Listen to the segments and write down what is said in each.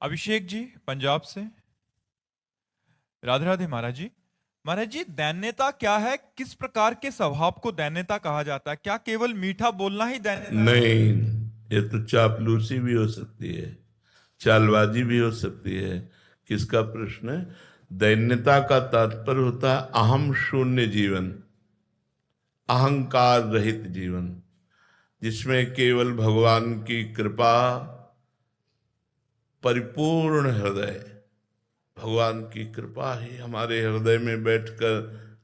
अभिषेक जी पंजाब से। राधे राधे महाराज जी। महाराज जी, दैन्यता क्या है? किस प्रकार के स्वभाव को दैन्यता कहा जाता है? क्या केवल मीठा बोलना ही दैन्यता है? नहीं, ये तो चापलूसी भी हो सकती है, चालबाजी भी हो सकती है। किसका प्रश्न है? दैन्यता का तात्पर्य होता है अहम शून्य जीवन, अहंकार रहित जीवन, जिसमें केवल भगवान की कृपा, परिपूर्ण हृदय, भगवान की कृपा ही हमारे हृदय में बैठकर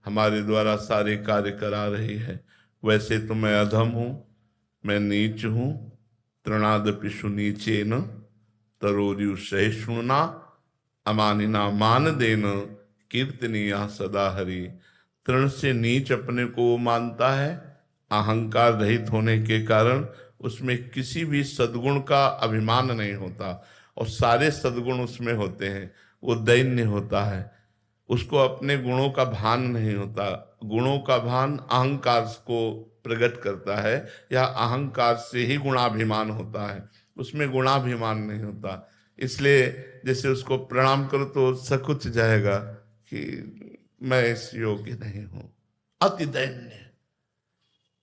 हमारे द्वारा सारे कार्य करा रही है। वैसे तो मैं अधम हूं, मैं नीच हूं। तृणादपि सुनीचेन तरोर्यु सहिष्णुना अमानिना मान देन कीर्तनीया सदा हरि। तृण से नीच अपने को मानता है, अहंकार रहित होने के कारण उसमें किसी भी सद्गुण का अभिमान नहीं होता, और सारे सद्गुण उसमें होते हैं। वो दैन्य होता है, उसको अपने गुणों का भान नहीं होता। गुणों का भान अहंकार को प्रकट करता है, या अहंकार से ही गुणाभिमान होता है, उसमें गुणाभिमान नहीं होता। इसलिए जैसे उसको प्रणाम करो तो सकुच जाएगा कि मैं इस योग्य नहीं हूं। अति दैन्य,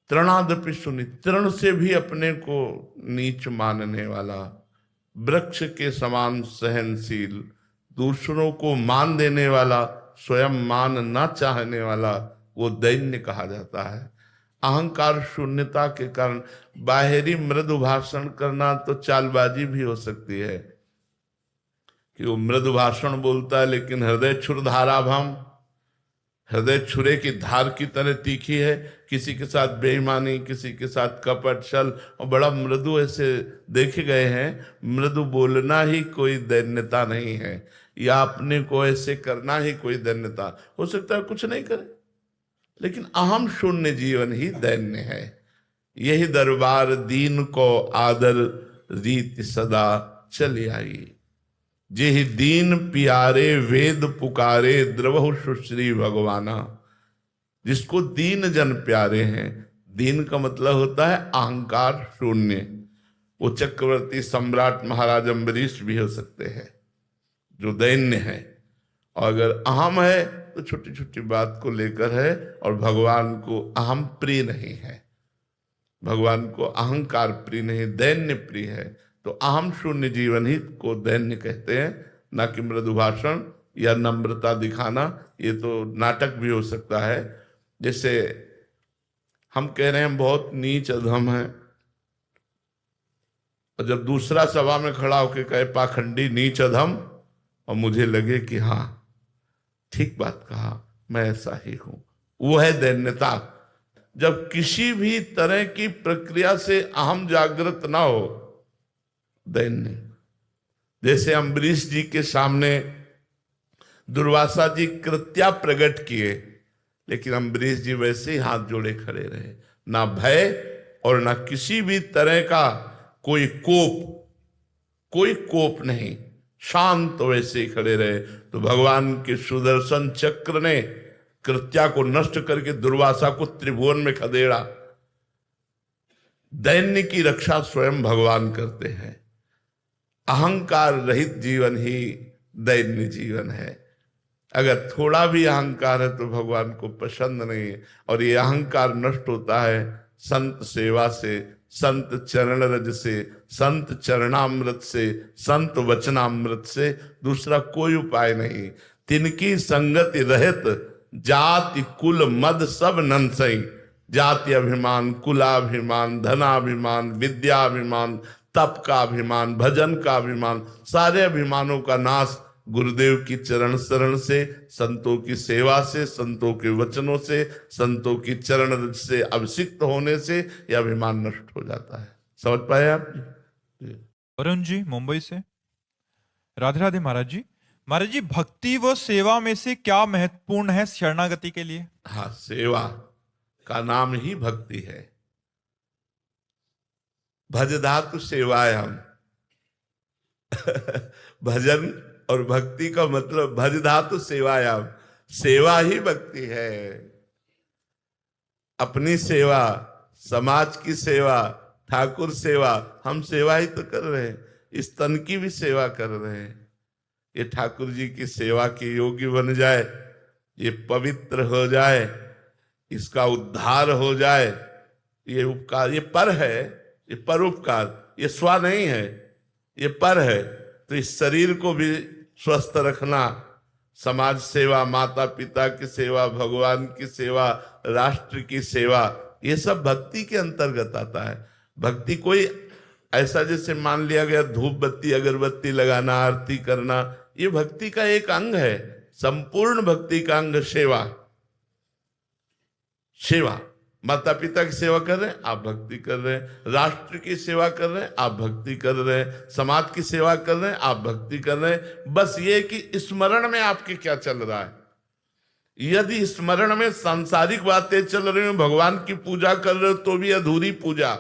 तृणादपि सुनि, तृण से भी अपने को नीच मानने वाला, वृक्ष के समान सहनशील, दूसरों को मान देने वाला, स्वयं मान न चाहने वाला, वो दैन्य कहा जाता है। अहंकार शून्यता के कारण बाहरी मृदु भाषण करना तो चालबाजी भी हो सकती है, कि वो मृदु भाषण बोलता है लेकिन हृदय छुरधारा भम, हृदय छुरे की धार की तरह तीखी है। किसी के साथ बेईमानी, किसी के साथ कपट छल, और बड़ा मृदु ऐसे देखे गए हैं। मृदु बोलना ही कोई दैन्यता नहीं है, या अपने को ऐसे करना ही कोई दैन्यता। हो सकता है कुछ नहीं करे, लेकिन अहम शून्य जीवन ही दैन्य है। यही दरबार दीन को आदर रीत सदा चली आई। जेहि दीन प्यारे वेद पुकारे द्रवहु सुश्री भगवाना। जिसको दीन जन प्यारे हैं, दीन का मतलब होता है अहंकार शून्य। वो चक्रवर्ती सम्राट महाराज अम्बरीश भी हो सकते हैं जो दैन्य है, और अगर अहम है तो छोटी छोटी बात को लेकर है, और भगवान को अहम प्रिय नहीं है, भगवान को अहंकार प्रिय नहीं, दैन्य प्रिय है। तो अहम शून्य जीवन ही को दैन्य कहते हैं, ना कि मृदु भाषण या नम्रता दिखाना। ये तो नाटक भी हो सकता है। जैसे हम कह रहे हैं हम बहुत नीच अधम हैं, और जब दूसरा सभा में खड़ा होकर कहे पाखंडी नीच अधम, और मुझे लगे कि हाँ ठीक बात कहा, मैं ऐसा ही हूं, वो है दैन्यता। जब किसी भी तरह की प्रक्रिया से अहम जागृत ना हो, दैन्य। जैसे अम्बरीश जी के सामने दुर्वासा जी कृत्या प्रकट किए, लेकिन अम्बरीश जी वैसे ही हाथ जोड़े खड़े रहे, ना भय और ना किसी भी तरह का कोई कोप नहीं, शांत वैसे ही खड़े रहे। तो भगवान के सुदर्शन चक्र ने कृत्या को नष्ट करके दुर्वासा को त्रिभुवन में खदेड़ा। दैन्य की रक्षा स्वयं भगवान करते हैं। अहंकार रहित जीवन ही दैन्य जीवन है। अगर थोड़ा भी अहंकार है तो भगवान को पसंद नहीं है, और ये अहंकार नष्ट होता है संत सेवा से, संत चरण रज से, संत चरणामृत से, संत वचनामृत से। दूसरा कोई उपाय नहीं। तिनकी संगति रहित जाति कुल मद सब नंसई। जाति अभिमान, कुलाभिमान, धनाभिमान, विद्याभिमान, तप का अभिमान, भजन का अभिमान, सारे अभिमानों का नाश गुरुदेव की चरण शरण से, संतों की सेवा से, संतों के वचनों से, संतों की चरण से अभिषिक्त होने से यह अभिमान नष्ट हो जाता है। समझ पाए आप? वरुण जी मुंबई से। राधे राधे महाराज जी। महाराज जी, भक्ति व सेवा में से क्या महत्वपूर्ण है शरणागति के लिए? हाँ, सेवा का नाम ही भक्ति है। भज धातु सेवायाम भजन और भक्ति का मतलब भज धातु सेवायाम, सेवा ही भक्ति है। अपनी सेवा, समाज की सेवा, ठाकुर सेवा, हम सेवा ही तो कर रहे हैं। इस तन की भी सेवा कर रहे हैं। ये ठाकुर जी की सेवा के योग्य बन जाए, ये पवित्र हो जाए, इसका उद्धार हो जाए। ये उपकार, ये पर है, ये परोपकार, ये स्व नहीं है, ये पर है। तो इस शरीर को भी स्वस्थ रखना, समाज सेवा, माता पिता की सेवा, भगवान की सेवा, राष्ट्र की सेवा, ये सब भक्ति के अंतर्गत आता है। भक्ति कोई ऐसा जैसे मान लिया गया धूप बत्ती अगरबत्ती लगाना, आरती करना, ये भक्ति का एक अंग है। संपूर्ण भक्ति का अंग सेवा। सेवा, माता पिता की सेवा कर रहे हैं, आप भक्ति कर रहे हैं। राष्ट्र की सेवा कर रहे हैं, आप भक्ति कर रहे हैं। समाज की सेवा कर रहे हैं, आप भक्ति कर रहे हैं। बस ये कि स्मरण में आपके क्या चल रहा है। यदि स्मरण में सांसारिक बातें चल रही हो, भगवान की पूजा कर रहे हो, तो भी अधूरी पूजा।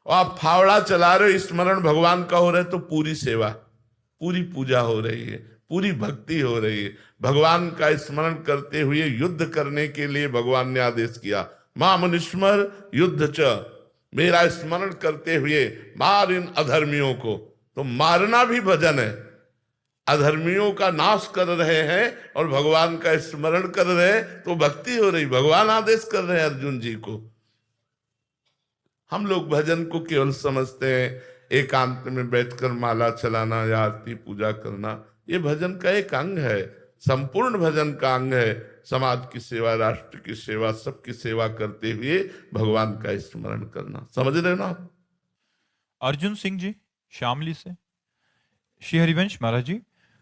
और आप फावड़ा चला रहे हो, स्मरण भगवान का हो रहा है, तो पूरी सेवा, पूरी पूजा हो रही है, पूरी भक्ति हो रही है। भगवान का स्मरण करते हुए युद्ध करने के लिए भगवान ने आदेश किया, मामनुस्मर युद्ध च, मेरा स्मरण करते हुए मार इन अधर्मियों को। तो मारना भी भजन है। अधर्मियों का नाश कर रहे हैं और भगवान का स्मरण कर रहे हैं, तो भक्ति हो रही। भगवान आदेश कर रहे हैं अर्जुन जी को। हम लोग भजन को केवल समझते हैं एकांत में बैठकर माला चलाना या आरती पूजा करना। ये भजन का एक अंग है, संपूर्ण भजन का अंग है। समाज की सेवा, राष्ट्र की सेवा, सबकी सेवा करते हुए भगवान का स्मरण करना। समझ रहे ना? अर्जुन सिंह जी शामली से, श्री हरिवंश महाराज जी,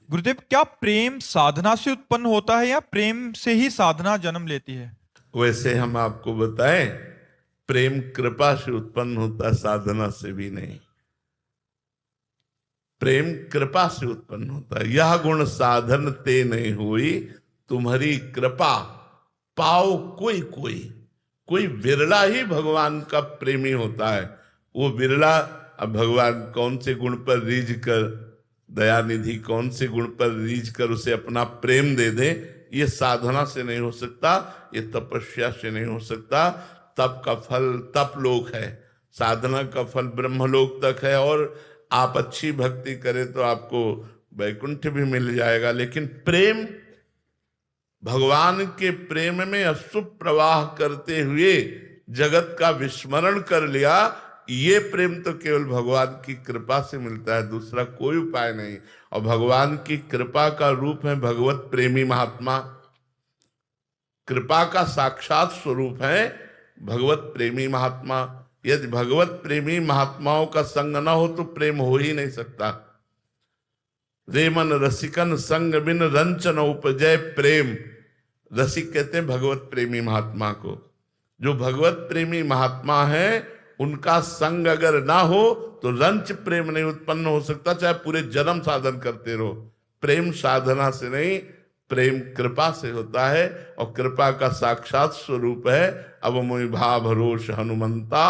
गुरुदेव क्या प्रेम साधना से उत्पन्न होता है या प्रेम से ही साधना जन्म लेती है? वैसे हम आपको बताएं, प्रेम कृपा से उत्पन्न होता, साधना से भी नहीं। प्रेम कृपा से उत्पन्न होता है। यह गुण साधन ते नहीं हुई, तुम्हारी कृपा पाओ कोई कोई। कोई विरला ही भगवान का प्रेमी होता है। वो विरला, अब भगवान कौन से गुण पर रीझ कर, दयानिधि कौन से गुण पर रीझ कर उसे अपना प्रेम दे दे, ये साधना से नहीं हो सकता, ये तपस्या से नहीं हो सकता। तप का फल तप लोक है, साधना का फल ब्रह्मलोक तक है। और आप अच्छी भक्ति करें तो आपको वैकुंठ भी मिल जाएगा। लेकिन प्रेम, भगवान के प्रेम में अशुभ प्रवाह करते हुए जगत का विस्मरण कर लिया, ये प्रेम तो केवल भगवान की कृपा से मिलता है, दूसरा कोई उपाय नहीं। और भगवान की कृपा का रूप है भगवत प्रेमी महात्मा। कृपा का साक्षात स्वरूप है भगवत प्रेमी महात्मा। यदि भगवत प्रेमी महात्माओं का संग न हो तो प्रेम हो ही नहीं सकता। रेमन रसिकन संग बिन रंचन उपजय प्रेम। रसिक कहते हैं भगवत प्रेमी महात्मा को। जो भगवत प्रेमी महात्मा है उनका संग अगर ना हो तो रंच प्रेम नहीं उत्पन्न हो सकता, चाहे पूरे जन्म साधन करते रहो। प्रेम साधना से नहीं, प्रेम कृपा से होता है। और कृपा का साक्षात स्वरूप है अब मोहि भाव भरोस हनुमंता,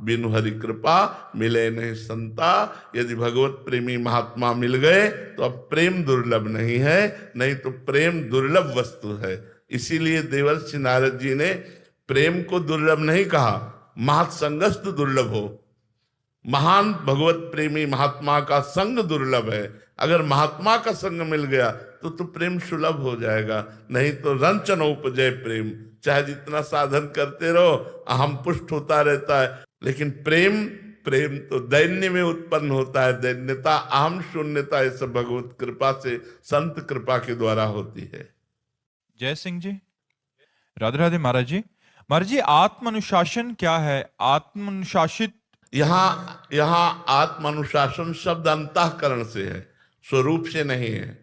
बिनु हरि कृपा मिले नहीं संता। यदि भगवत प्रेमी महात्मा मिल गए तो अब प्रेम दुर्लभ नहीं है, नहीं तो प्रेम दुर्लभ वस्तु है। इसीलिए देवर्षि नारद जी ने प्रेम को दुर्लभ नहीं कहा, महत्संगस्त दुर्लभ हो। महान भगवत प्रेमी महात्मा का संग दुर्लभ है। अगर महात्मा का संग मिल गया तो प्रेम सुलभ हो जाएगा, नहीं तो रंचन उपजय प्रेम। चाहे जितना साधन करते रहो अहम पुष्ट होता रहता है, लेकिन प्रेम तो दैन्य में उत्पन्न होता है। दैन्यता, अहम शून्यता, ये सब भगवत कृपा से, संत कृपा के द्वारा होती है। जय सिंह जी, राधे राधे महाराज जी। महाराज जी, आत्म अनुशासन क्या है? आत्म अनुशासित, यहाँ आत्म अनुशासन शब्द अंतःकरण से है, स्वरूप से नहीं है।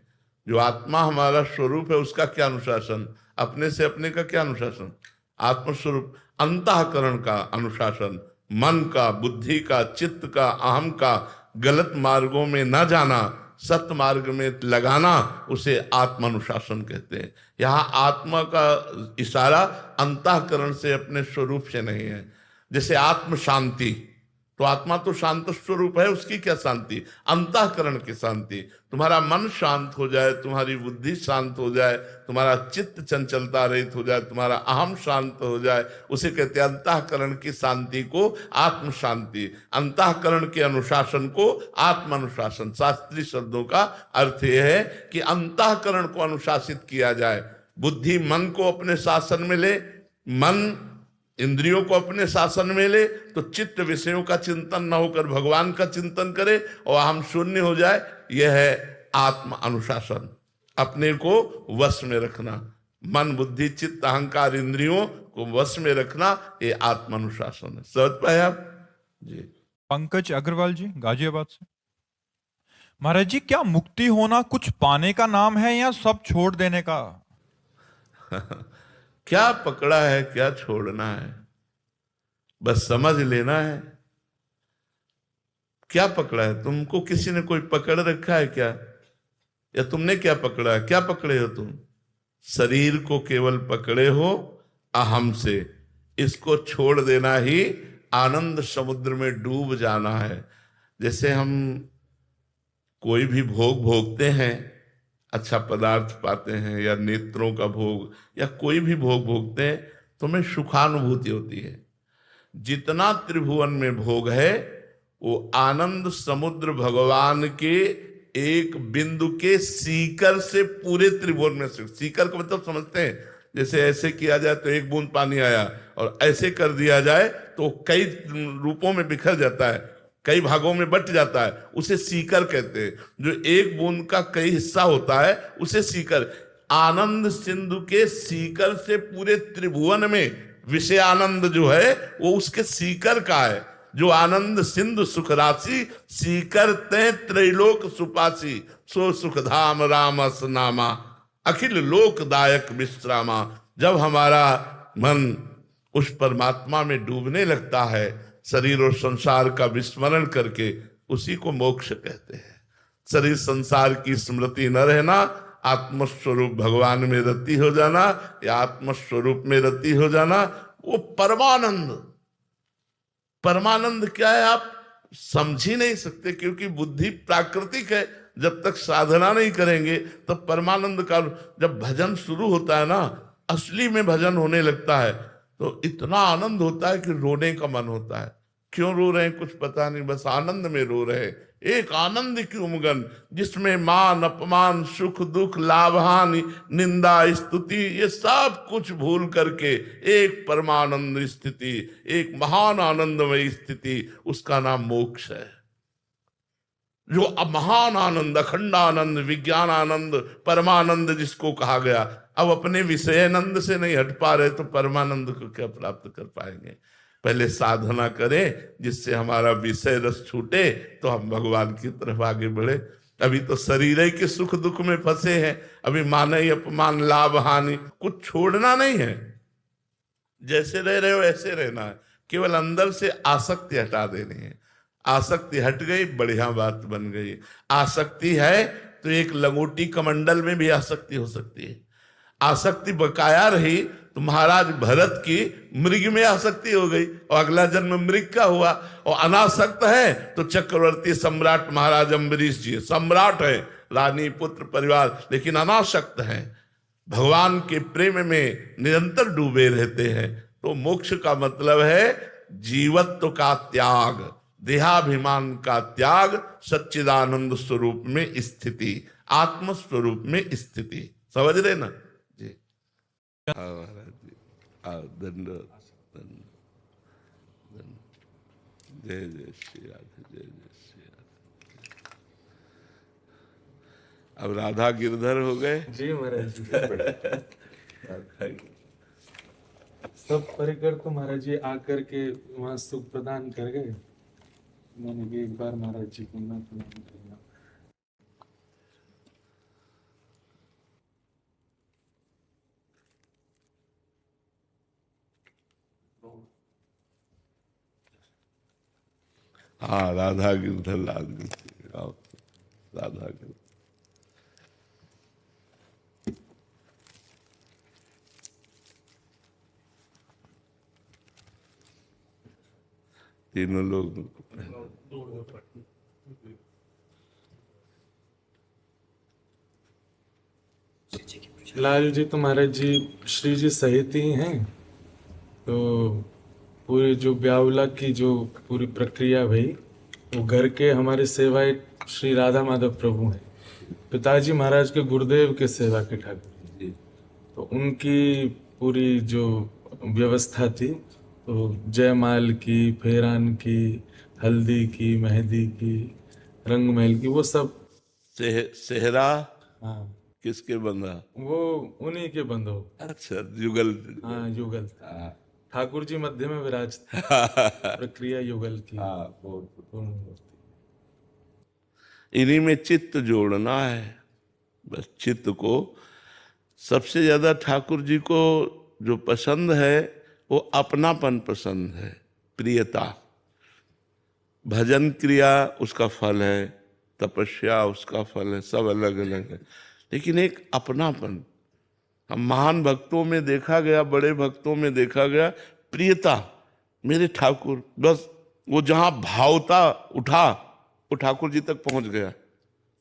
जो आत्मा हमारा स्वरूप है उसका क्या अनुशासन, अपने से अपने का क्या अनुशासन? आत्मस्वरूप अंतःकरण का अनुशासन, मन का, बुद्धि का, चित्त का, अहम का, गलत मार्गों में न जाना, सत्य मार्ग में लगाना, उसे आत्मानुशासन कहते हैं। यहाँ आत्मा का इशारा अंतःकरण से, अपने स्वरूप से नहीं है। जैसे आत्म शांति, तो आत्मा तो शांत स्वरूप है, उसकी क्या शांति? अंतःकरण की शांति। तुम्हारा मन शांत हो जाए, तुम्हारी बुद्धि शांत हो जाए, तुम्हारा चित्त चंचलता रहित हो जाए, तुम्हारा अहम शांत हो जाए, उसे कहते हैं अंतःकरण की शांति को आत्म शांति, अंतःकरण के अनुशासन को आत्म अनुशासन। शास्त्रीय शब्दों का अर्थ यह है कि अंतःकरण को अनुशासित किया जाए। बुद्धि मन को अपने शासन में ले, मन इंद्रियों को अपने शासन में ले, तो चित्त विषयों का चिंतन न होकर भगवान का चिंतन करे और हम शून्य हो जाए। यह है आत्म अनुशासन, अपने को वश में रखना। मन बुद्धि चित्त अहंकार इंद्रियों को वश में रखना, ये आत्म अनुशासन है। समझ पाए आप जी? पंकज अग्रवाल जी, गाजियाबाद से। महाराज जी, क्या मुक्ति होना कुछ पाने का नाम है या सब छोड़ देने का? क्या पकड़ा है, क्या छोड़ना है, बस समझ लेना है। क्या पकड़ा है? तुमको किसी ने कोई पकड़ रखा है क्या? या तुमने क्या पकड़ा है? क्या पकड़े हो तुम? शरीर को केवल पकड़े हो अहम से। इसको छोड़ देना ही आनंद समुद्र में डूब जाना है। जैसे हम कोई भी भोग भोगते हैं, अच्छा पदार्थ पाते हैं, या नेत्रों का भोग, या कोई भी भोग भोगते हैं, तो हमें सुखानुभूति होती है। जितना त्रिभुवन में भोग है, वो आनंद समुद्र भगवान के एक बिंदु के सीकर से पूरे त्रिभुवन में से। सीकर का मतलब समझते हैं? जैसे ऐसे किया जाए तो एक बूंद पानी आया, और ऐसे कर दिया जाए तो कई रूपों में बिखर जाता है, कई भागों में बट जाता है, उसे सीकर कहते हैं। जो एक बूंद का कई हिस्सा होता है उसे सीकर। आनंद सिंधु के सीकर से पूरे त्रिभुवन में विषय आनंद जो है वो उसके सीकर का है। जो आनंद सिंधु सुख राशि, सीकर ते त्रैलोक सुपासी, सो सुख धाम रामस नामा, अखिल लोकदायक विश्रामा। जब हमारा मन उस परमात्मा में डूबने लगता है, शरीर और संसार का विस्मरण करके, उसी को मोक्ष कहते हैं। शरीर संसार की स्मृति न रहना, आत्मस्वरूप भगवान में रति हो जाना, या आत्मस्वरूप में रति हो जाना, वो परमानंद। परमानंद क्या है आप समझ ही नहीं सकते, क्योंकि बुद्धि प्राकृतिक है। जब तक साधना नहीं करेंगे तब परमानंद का, जब भजन शुरू होता है ना, असली में भजन होने लगता है, तो इतना आनंद होता है कि रोने का मन होता है। क्यों रो रहे हैं कुछ पता नहीं, बस आनंद में रो रहे हैं। एक आनंद की उमगन, जिसमें मान अपमान सुख दुख लाभ हानि निंदा स्तुति ये सब कुछ भूल करके एक परमानंद स्थिति, एक महान आनंदमय स्थिति, उसका नाम मोक्ष है। जो महान आनंद, अखंड आनंद, विज्ञान आनंद, परमानंद जिसको कहा गया। अब अपने विषयानंद से नहीं हट पा रहे तो परमानंद को क्या प्राप्त कर पाएंगे? पहले साधना करें जिससे हमारा विषय रस छूटे, तो हम भगवान की तरफ आगे बढ़े। अभी तो शरीर ही के सुख दुख में फंसे हैं। अभी मान अपमान लाभ हानि कुछ छोड़ना नहीं है। जैसे रह रहे हो ऐसे रहना है, केवल अंदर से आसक्ति हटा देनी है। आसक्ति हट गई, बढ़िया बात बन गई। आसक्ति है तो एक लंगोटी कमंडल में भी आसक्ति हो सकती है। आसक्ति बकाया रही तो महाराज भरत की मृग में आसक्ति हो गई, और अगला जन्म मृग का हुआ। और अनासक्त है तो चक्रवर्ती सम्राट महाराज अम्बरीश जी सम्राट है, रानी पुत्र परिवार, लेकिन अनासक्त है, भगवान के प्रेम में निरंतर डूबे रहते हैं। तो मोक्ष का मतलब है जीवत्व का त्याग, देहाभिमान का त्याग, सच्चिदानंद स्वरूप में स्थिति, आत्म स्वरूप में स्थिति। समझ रहे ना जी? महाराज जी दंडवत, जय जय श्री राधे, जय जय श्री राधे। अब राधा गिरधर हो गए जी महाराज जी। सब परिकर तो महाराज जी आकर के वहां सुख प्रदान कर गए। मैंने भी एक बार महाराज जी को मैं प्रणाम करना। हाँ राधा गिरधर लाल राधा गिरधर। तीनों लोग। लाल जी तो महाराज जी श्री जी सहित ही हैं, तो पूरी जो ब्यावला की जो पूरी प्रक्रिया भई, वो घर के हमारे सेवायत श्री राधा माधव प्रभु हैं, पिताजी महाराज के गुरुदेव के सेवा के ठाकुर जी, तो उनकी पूरी जो व्यवस्था थी, तो जयमाल की, फेरान की, हल्दी की, मेहंदी की, रंग महल की, वो सब। सेहरा हाँ, किसके बंधा? वो उन्हीं के बंधो। अच्छा, युगल। हाँ, युगल। ठाकुर जी मध्य में विराजते, प्रक्रिया युगल की। पूर्ण मूर्ति। इन्हीं में चित्त जोड़ना है, बस चित्त को। सबसे ज्यादा ठाकुर जी को जो पसंद है वो अपनापन पसंद है, प्रियता। भजन क्रिया उसका फल है, तपस्या उसका फल है, सब अलग अलग है, लेकिन एक अपनापन हम महान भक्तों में देखा गया, बड़े भक्तों में देखा गया, प्रियता। मेरे ठाकुर, बस वो जहां भावता उठा वो ठाकुर जी तक पहुंच गया,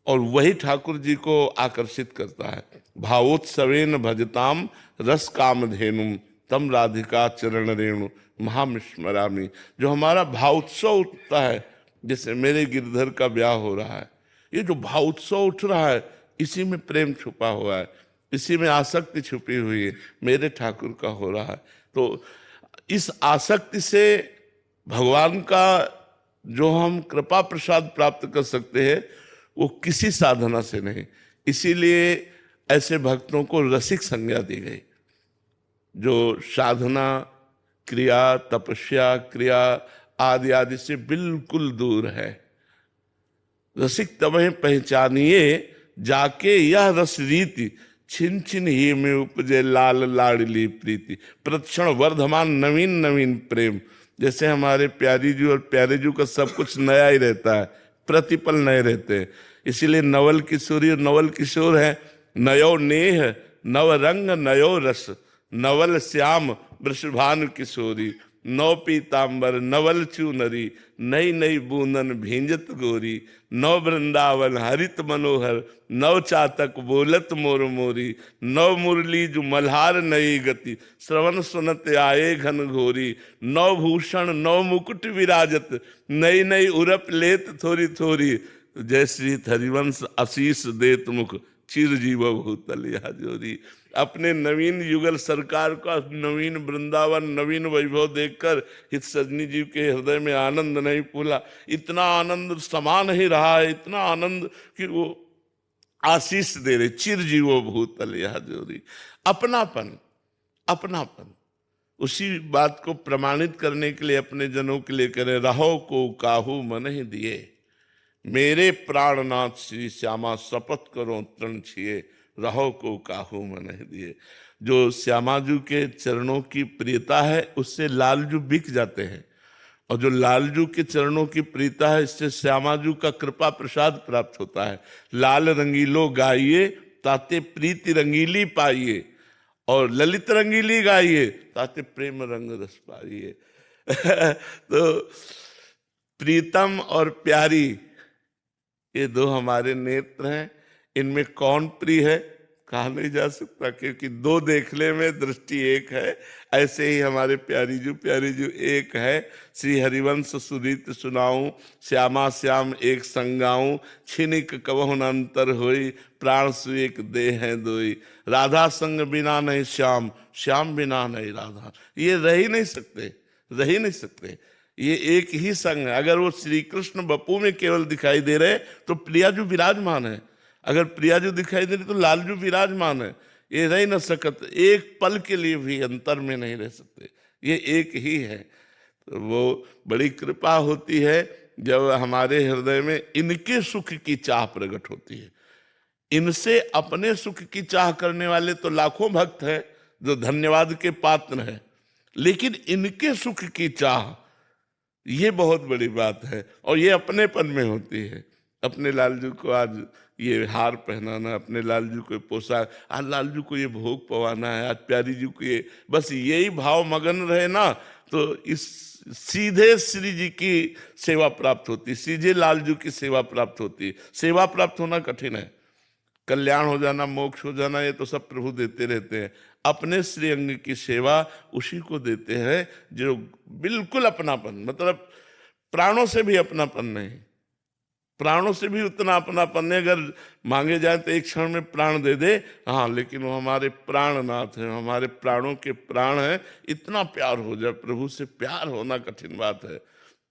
और वही ठाकुर जी को आकर्षित करता है। भावोत्सवेन भजताम रस काम धेनुम तम राधिका चरण रेणु महामिस्मरामी। जो हमारा भावोत्सव उठता है, जैसे मेरे गिरधर का ब्याह हो रहा है, ये जो भावोत्सव उठ रहा है, इसी में प्रेम छुपा हुआ है, इसी में आसक्ति छुपी हुई है, मेरे ठाकुर का हो रहा है। तो इस आसक्ति से भगवान का जो हम कृपा प्रसाद प्राप्त कर सकते हैं, वो किसी साधना से नहीं। इसीलिए ऐसे भक्तों को रसिक संज्ञा दी गई, जो साधना क्रिया, तपस्या क्रिया आदि आदि से बिल्कुल दूर है। रसिक तमह पहचानिए जाके यह रस रीति, छिन छिन ही में उपजे लाल लाडली प्रीति। प्रतिक्षण वर्धमान नवीन नवीन प्रेम। जैसे हमारे प्यारी जी और प्यारे जी का सब कुछ नया ही रहता है, प्रतिपल नए रहते हैं। इसीलिए नवल किशोरी और नवल किशोर है। नयो नेह नव रंग नयो रस, नवल श्याम वृषभानु किशोरी। नौ पीतांबर नवल चूनरी, नई नई बूंदन भींजत गोरी। नव वृंदावन हरित मनोहर, नव चातक बोलत मोर मोरी। नव मुरली जो मल्हार नई गति, श्रवण सुनत आए घन घोरी। नव भूषण नव मुकुट विराजत, नई नई उरप लेत थोरी थोरी। जय श्री हरिवंश आशीष देत मुख, चिर जीव भूतल यह जोरी। अपने नवीन युगल सरकार का नवीन वृंदावन, नवीन वैभव देखकर हित सजनी जी के हृदय में आनंद नहीं फूला। इतना आनंद समा नहीं रहा है, इतना आनंद कि वो आशीष दे रहे, चिर जीवो भूतल यह जोरी। अपनापन, अपनापन। उसी बात को प्रमाणित करने के लिए अपने जनों के लिए कह रहे, रहो को काहू मन ही दिए, मेरे प्राणनाथ श्री श्यामा शपथ करो तृण छिए। रहो को काहू मन ही दिए। जो श्यामाजू के चरणों की प्रियता है, उससे लालजू बिक जाते हैं, और जो लालजू के चरणों की प्रियता है, इससे श्यामाजू का कृपा प्रसाद प्राप्त होता है। लाल रंगीलो गाइए ताते प्रीति रंगीली पाइए, और ललित रंगीली गाइए ताते प्रेम रंग रस पाइए। तो प्रीतम और प्यारी, ये दो हमारे नेत्र हैं। इनमें कौन प्रिय है कहा नहीं जा सकता, क्योंकि दो देखने में दृष्टि एक है। ऐसे ही हमारे प्यारी जू एक है। श्री हरिवंश सुरीत सुनाऊं, श्यामा श्याम एक संगाऊं। छिनिक कबहुन अंतर होई, प्राण सुएक देह है दोई। राधा संग बिना नहीं श्याम, श्याम बिना नहीं राधा। ये रह ही नहीं सकते, रह ही नहीं सकते। ये एक ही संग है। अगर वो श्री कृष्ण बपू में केवल दिखाई दे रहे तो प्रियाजू विराजमान है, अगर प्रियाजू दिखाई दे रही तो लालजू विराजमान है। ये रह न सकत, एक पल के लिए भी अंतर में नहीं रह सकते, ये एक ही है। तो वो बड़ी कृपा होती है जब हमारे हृदय में इनके सुख की चाह प्रकट होती है। इनसे अपने सुख की चाह करने वाले तो लाखों भक्त हैं जो धन्यवाद के पात्र हैं, लेकिन इनके सुख की चाह, ये बहुत बड़ी बात है, और ये अपनेपन में होती है। अपने लालजू को आज ये हार पहनाना, अपने लालजू को पोशाक, आज लालजू को ये भोग पवाना है, आज प्यारी जी को ये, बस यही भाव मगन रहे ना, तो इस सीधे श्री जी की सेवा प्राप्त होती, सीधे लालजू की सेवा प्राप्त होती। सेवा प्राप्त होना कठिन है, कल्याण हो जाना, मोक्ष हो जाना, ये तो सब प्रभु देते रहते हैं। अपने श्री अंग की सेवा उसी को देते हैं जो बिल्कुल अपनापन, मतलब प्राणों से भी अपनापन नहीं, प्राणों से भी उतना अपनापन नहीं। अगर मांगे जाए तो एक क्षण में प्राण दे दे, हाँ, लेकिन वो हमारे प्राणनाथ हैं, हमारे प्राणों के प्राण हैं। इतना प्यार हो जाए, प्रभु से प्यार होना कठिन बात है,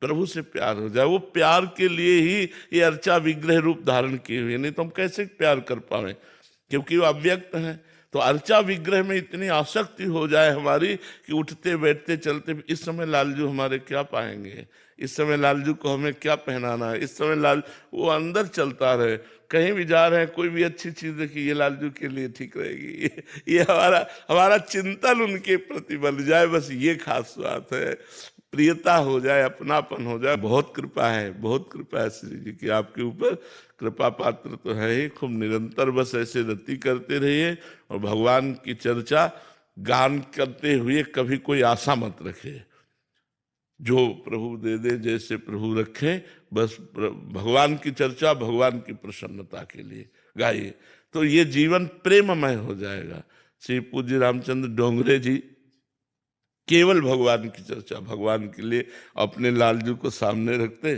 प्रभु से प्यार हो जाए। वो प्यार के लिए ही ये अर्चा विग्रह रूप धारण किए हुए, नहीं तो हम कैसे प्यार कर पाए, क्योंकि वो अव्यक्त है। तो अर्चा विग्रह में इतनी आसक्ति हो जाए हमारी कि उठते बैठते चलते, इस समय लालजू हमारे क्या पाएंगे, इस समय लालजू को हमें क्या पहनाना है, इस समय लाल वो अंदर चलता रहे। कहीं भी जा रहे हैं, कोई भी अच्छी चीज देखिए, ये लालजू के लिए ठीक रहेगी, ये हमारा चिंतन उनके प्रति बन जाए, बस ये खास बात है। प्रियता हो जाए, अपनापन हो जाए। बहुत कृपा है, बहुत कृपा है श्री जी की आपके ऊपर। कृपा पात्र तो है ही, खूब निरंतर बस ऐसे रति करते रहिए और भगवान की चर्चा गान करते हुए कभी कोई आशा मत रखे। जो प्रभु दे दे, जैसे प्रभु रखे, बस भगवान की चर्चा भगवान की प्रसन्नता के लिए गाइए, तो ये जीवन प्रेममय हो जाएगा। श्री पूज्य रामचंद्र डोंगरे जी केवल भगवान की चर्चा, भगवान के लिए अपने लालजू को सामने रखते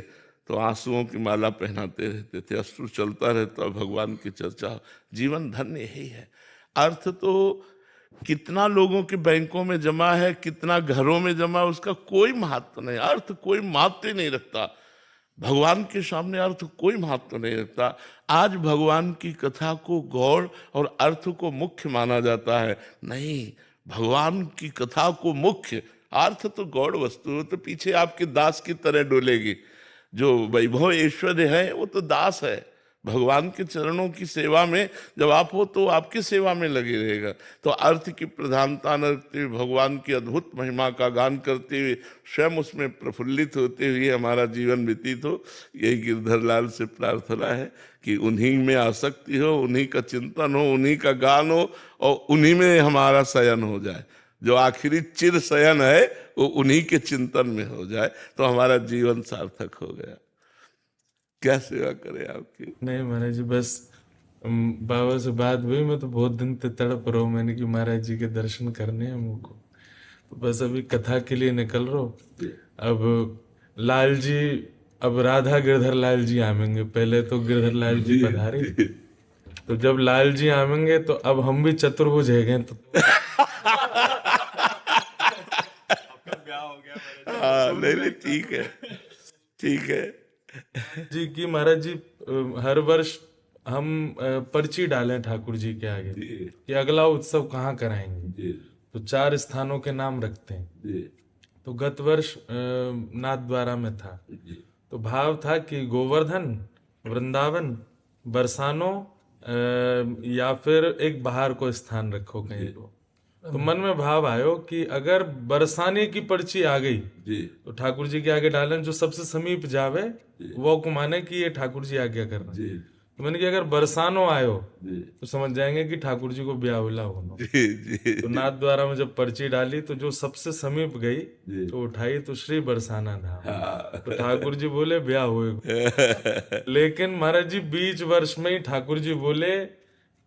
तो आंसुओं की माला पहनाते रहते थे, अश्रु चलता रहता, भगवान की चर्चा। जीवन धन्य यही है। अर्थ तो कितना लोगों के बैंकों में जमा है, कितना घरों में जमा, उसका कोई महत्व नहीं, अर्थ कोई महत्व नहीं रखता। भगवान के सामने अर्थ कोई महत्व नहीं रखता। आज भगवान की कथा को गौड़ और अर्थ को मुख्य माना जाता है, नहीं, भगवान की कथा को मुख्य, अर्थ तो गौड़ वस्तु है, तो पीछे आपके दास की तरह डोलेगी। जो वैभव ऐश्वर्य है वो तो दास है, भगवान के चरणों की सेवा में जब आप हो तो आपकी सेवा में लगे रहेगा। तो अर्थ की प्रधानता न रखते हुए भगवान की अद्भुत महिमा का गान करते हुए स्वयं उसमें प्रफुल्लित होते हुए हमारा जीवन व्यतीत हो, यही गिरधर लाल से प्रार्थना है कि उन्हीं में आसक्ति हो, उन्हीं का चिंतन हो, उन्हीं का गान हो और उन्हीं में हमारा शयन हो जाए। जो आखिरी चिर शयन है वो उन्हीं के चिंतन में हो जाए तो हमारा जीवन सार्थक हो गया। क्या सेवा करे आपकी? नहीं महाराज जी, बस बाबा से बात हुई, मैं तो बहुत दिन से तड़प रहा हूँ, मैंने कि महाराज जी के दर्शन करने हैं मुझको, तो बस अभी कथा के लिए निकल रहा हूँ। अब लाल जी, अब राधा गिरधर लाल जी आवेंगे, पहले तो गिरधर लाल जी पधारे, तो जब लाल जी आवेंगे तो अब हम भी चतुर्भुज है गए, तो हाँ, नहीं, ठीक है, ठीक है जी की महाराज जी हर वर्ष हम पर्ची डालें ठाकुर जी के आगे कि अगला उत्सव कहाँ कराएंगे, तो 4 स्थानों के नाम रखते हैं। तो गत वर्ष नाथद्वारा में था, तो भाव था कि गोवर्धन, वृंदावन, बरसानो या फिर एक बाहर को स्थान रखो कहीं को। तो मन में भाव आयो कि अगर बरसाने की पर्ची आ गई तो ठाकुर जी के आगे डालें, जो सबसे समीप जावे वो को माने कि ये ठाकुर जी आज्ञा कर रहे हैं। तो मैंने कि अगर बरसानो आयो तो समझ जाएंगे कि ठाकुर जी को ब्याहुला होना। तो नाथ द्वारा में जब पर्ची डाली तो जो सबसे समीप गई तो उठाई तो श्री बरसाना धाम, तो ठाकुर जी बोले ब्याह होएगा। लेकिन महाराज जी बीच वर्ष में ही ठाकुर जी बोले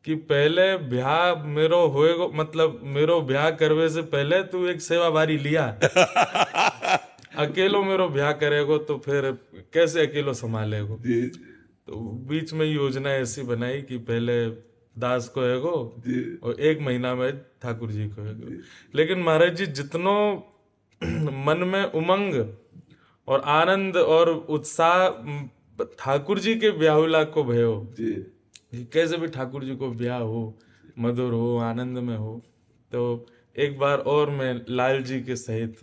कि पहले ब्याह मेरो होएगो, मतलब मेरो ब्याह करवे से पहले तू एक सेवा बारी लिया, अकेलो मेरो ब्याह करेगो तो फिर कैसे अकेलो संभालेगो। तो बीच में योजना ऐसी बनाई कि पहले दास को हैगो और 1 महीना में ठाकुर जी को हैगो। लेकिन महाराज जी जितनो मन में उमंग और आनंद और उत्साह ठाकुर जी के ब्याहुला को भयो, कैसे भी ठाकुर जी को ब्याह हो, मधुर हो, आनंद में हो, तो एक बार और मैं लाल जी के सहित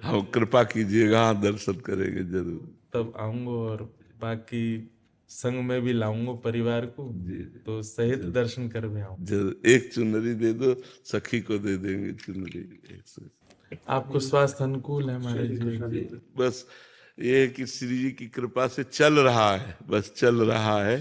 हम कृपा कीजिएगा, दर्शन करेंगे जरूर, तब आऊंगा और बाकी संग में भी लाऊंगा परिवार को, तो सहित दर्शन कर भी आऊंगा। जरूर। एक चुनरी दे दो, सखी को दे देंगे चुनरी। आपको स्वास्थ्य अनुकूल है महाराज जी? बस ये है कि श्री जी की कृपा से चल रहा है, बस चल रहा है।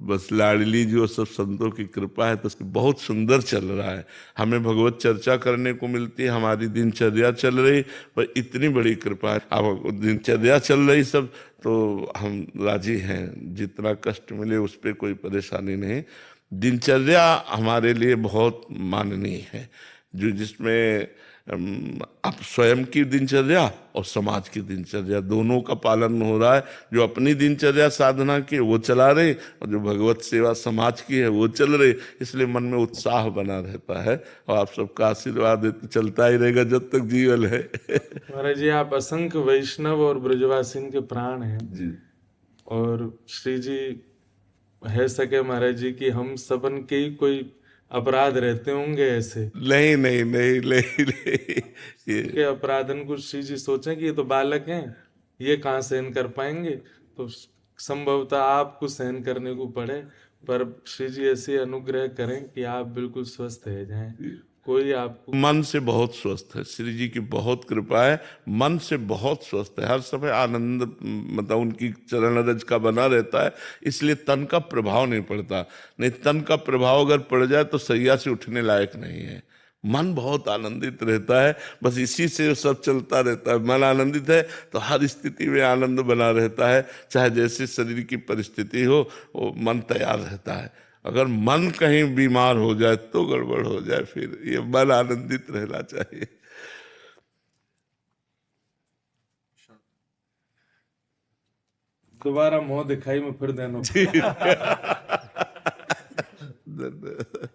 बस लाडली जी और सब संतों की कृपा है तो उसकी बहुत सुंदर चल रहा है। हमें भगवत चर्चा करने को मिलती है, हमारी दिनचर्या चल रही, पर इतनी बड़ी कृपा है। अब दिनचर्या चल रही सब तो हम राजी हैं, जितना कष्ट मिले उस पर कोई परेशानी नहीं। दिनचर्या हमारे लिए बहुत माननीय है, जो जिसमें आप स्वयं की दिनचर्या और समाज की दिनचर्या दोनों का पालन हो रहा है। जो अपनी दिनचर्या साधना की वो चला रहे और जो भगवत सेवा समाज की है वो चल रहे, इसलिए मन में उत्साह बना रहता है। और आप सबका आशीर्वाद है तो चलता ही रहेगा जब तक जीवन है। महाराज जी आप असंख्य वैष्णव और ब्रजवासिन के प्राण हैं जी और श्री जी है सके महाराज जी कि हम सबन के ही कोई अपराध रहते होंगे ऐसे नहीं नहीं नहीं नहीं, नहीं। के अपराधन को श्री जी सोचें कि ये तो बालक हैं, ये कहाँ सहन कर पाएंगे, तो संभवतः आपको सहन करने को पड़े। पर श्री जी ऐसे अनुग्रह करें कि आप बिल्कुल स्वस्थ रह जाएं, कोई आपको मन से बहुत स्वस्थ है, श्री जी की बहुत कृपा है, मन से बहुत स्वस्थ है, हर समय आनंद मतलब उनकी चरण रज का बना रहता है, इसलिए तन का प्रभाव नहीं पड़ता। नहीं, तन का प्रभाव अगर पड़ जाए तो सैया से उठने लायक नहीं है। मन बहुत आनंदित रहता है, बस इसी से सब चलता रहता है। मन आनंदित है तो हर स्थिति में आनंद बना रहता है, चाहे जैसे शरीर की परिस्थिति हो वो मन तैयार रहता है। अगर मन कहीं बीमार हो जाए तो गड़बड़ हो जाए, फिर ये मन आनंदित रहना चाहिए। दोबारा मुंह दिखाई में फिर देना। धन्यवाद।